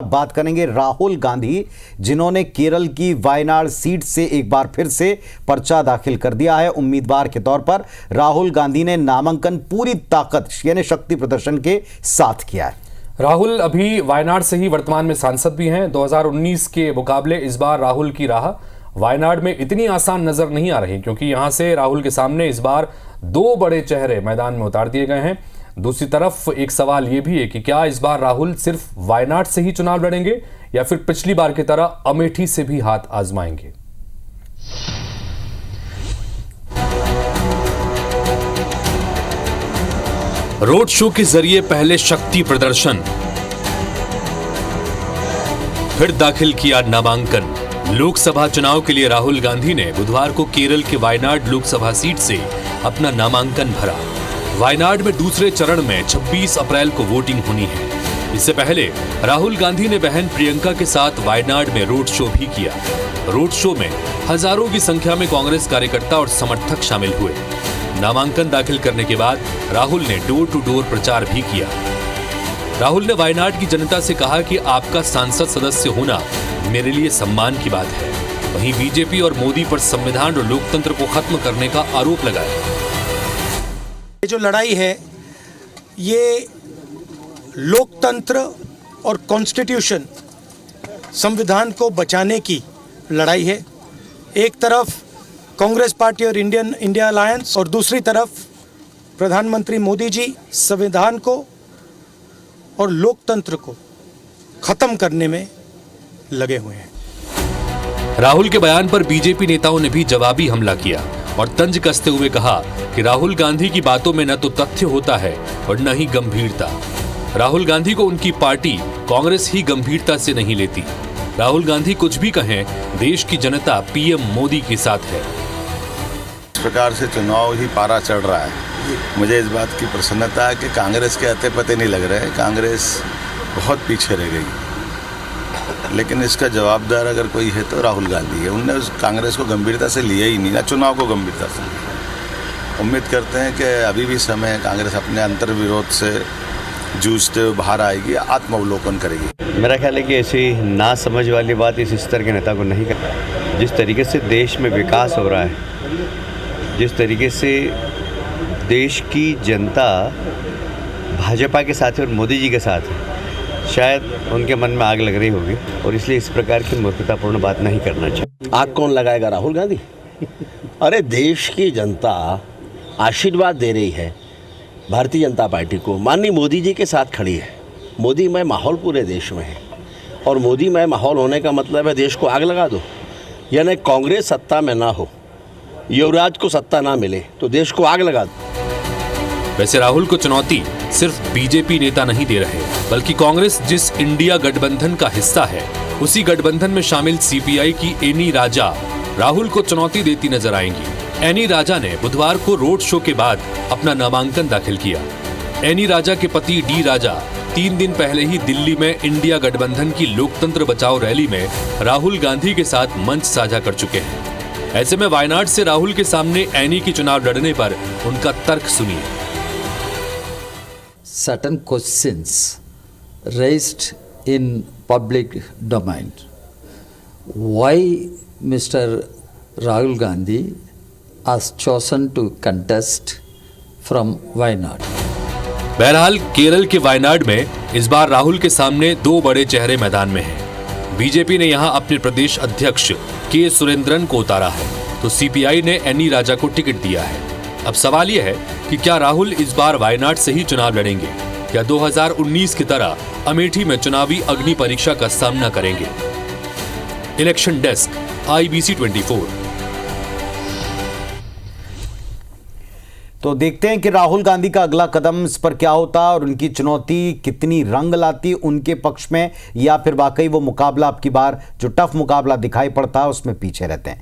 बात करेंगे राहुल गांधी, जिन्होंने केरल की वायनाड सीट से एक बार फिर से पर्चा दाखिल कर दिया है। उम्मीदवार के तौर पर राहुल गांधी ने नामांकन पूरी ताकत यानी शक्ति प्रदर्शन के साथ किया है। राहुल अभी वायनाड से ही वर्तमान में सांसद भी हैं। 2019 के मुकाबले इस बार राहुल की राह वायनाड में इतनी आसान नजर नहीं आ रही, क्योंकि यहां से राहुल के सामने इस बार दो बड़े चेहरे मैदान में उतार दिए गए हैं। दूसरी तरफ एक सवाल यह भी है कि क्या इस बार राहुल सिर्फ वायनाड से ही चुनाव लड़ेंगे या फिर पिछली बार की तरह अमेठी से भी हाथ आजमाएंगे। रोड शो के जरिए पहले शक्ति प्रदर्शन, फिर दाखिल किया नामांकन। लोकसभा चुनाव के लिए राहुल गांधी ने बुधवार को केरल के वायनाड लोकसभा सीट से अपना नामांकन भरा। वायनाड में दूसरे चरण में 26 अप्रैल को वोटिंग होनी है। इससे पहले राहुल गांधी ने बहन प्रियंका के साथ वायनाड में रोड शो भी किया। रोड शो में हजारों की संख्या में कांग्रेस कार्यकर्ता और समर्थक शामिल हुए। नामांकन दाखिल करने के बाद राहुल ने डोर टू डोर प्रचार भी किया। राहुल ने वायनाड की जनता से कहा कि आपका सांसद सदस्य होना मेरे लिए सम्मान की बात है। वहीं बीजेपी और मोदी पर संविधान और लोकतंत्र को खत्म करने का आरोप लगाया। ये जो लड़ाई है, ये लोकतंत्र और कॉन्स्टिट्यूशन, संविधान को बचाने की लड़ाई है। एक तरफ कांग्रेस पार्टी और इंडिया अलायंस और दूसरी तरफ प्रधानमंत्री मोदी जी संविधान को और लोकतंत्र को खत्म करने में लगे हुए हैं। राहुल के बयान पर बीजेपी नेताओं ने भी जवाबी हमला किया और तंज कसते हुए कहा कि राहुल गांधी की बातों में न तो तथ्य होता है और न ही गंभीरता। राहुल गांधी को उनकी पार्टी कांग्रेस ही गंभीरता से नहीं लेती। राहुल गांधी कुछ भी कहें, देश की जनता पीएम मोदी के साथ है। इस प्रकार से चुनाव ही पारा चढ़ रहा है। मुझे इस बात की प्रसन्नता है कि कांग्रेस के अते पते नहीं लग रहे हैं। कांग्रेस बहुत पीछे रह गई, लेकिन इसका जवाबदार अगर कोई है तो राहुल गांधी है। उनने उस कांग्रेस को गंभीरता से लिया ही नहीं, ना चुनाव को गंभीरता से। उम्मीद करते हैं कि अभी भी समय है, कांग्रेस अपने अंतर्विरोध से जूझते हुए बाहर आएगी, आत्मावलोकन करेगी। मेरा ख्याल है कि ऐसी ना समझ वाली बात इस स्तर के नेता को नहीं करना। जिस तरीके से देश में विकास हो रहा है, जिस तरीके से देश की जनता भाजपा के साथ है और मोदी जी के साथ है, शायद उनके मन में आग लग रही होगी और इसलिए इस प्रकार की मूर्खतापूर्ण बात नहीं करना चाहिए। आग कौन लगाएगा? राहुल गांधी। अरे देश की जनता आशीर्वाद दे रही है भारतीय जनता पार्टी को, माननीय मोदी जी के साथ खड़ी है। मोदीमय माहौल पूरे देश में है और मोदीमय माहौल होने का मतलब है देश को आग लगा दो, यानी कांग्रेस सत्ता में ना हो, युवराज को सत्ता ना मिले तो देश को आग लगा दो। वैसे राहुल को चुनौती सिर्फ बीजेपी नेता नहीं दे रहे, बल्कि कांग्रेस जिस इंडिया गठबंधन का हिस्सा है, उसी गठबंधन में शामिल सीपीआई की एनी राजा राहुल को चुनौती देती नजर आएंगी। एनी राजा ने बुधवार को रोड शो के बाद अपना नामांकन दाखिल किया। एनी राजा के पति डी राजा 3 दिन पहले ही दिल्ली में इंडिया गठबंधन की लोकतंत्र बचाओ रैली में राहुल गांधी के साथ मंच साझा कर चुके हैं। ऐसे में वायनाड से राहुल के सामने एनी की चुनाव लड़ने पर उनका तर्क सुनिए। Certain questions raised in public domain. Why Mr. Rahul Gandhi has chosen to contest from Wayanad? बहरहाल केरल के वायनाड में इस बार राहुल के सामने दो बड़े चेहरे मैदान में हैं। बीजेपी ने यहां अपने प्रदेश अध्यक्ष के सुरेंद्रन को उतारा है, तो सीपीआई ने एनी राजा को टिकट दिया है। अब सवाल यह है कि क्या राहुल इस बार वायनाड से ही चुनाव लड़ेंगे या 2019 की तरह अमेठी में चुनावी अग्नि परीक्षा का सामना करेंगे। Election desk, IBC 24। तो देखते हैं कि राहुल गांधी का अगला कदम इस पर क्या होता और उनकी चुनौती कितनी रंग लाती उनके पक्ष में, या फिर वाकई वो मुकाबला अब की बार जो टफ मुकाबला दिखाई पड़ता है उसमें पीछे रहते हैं।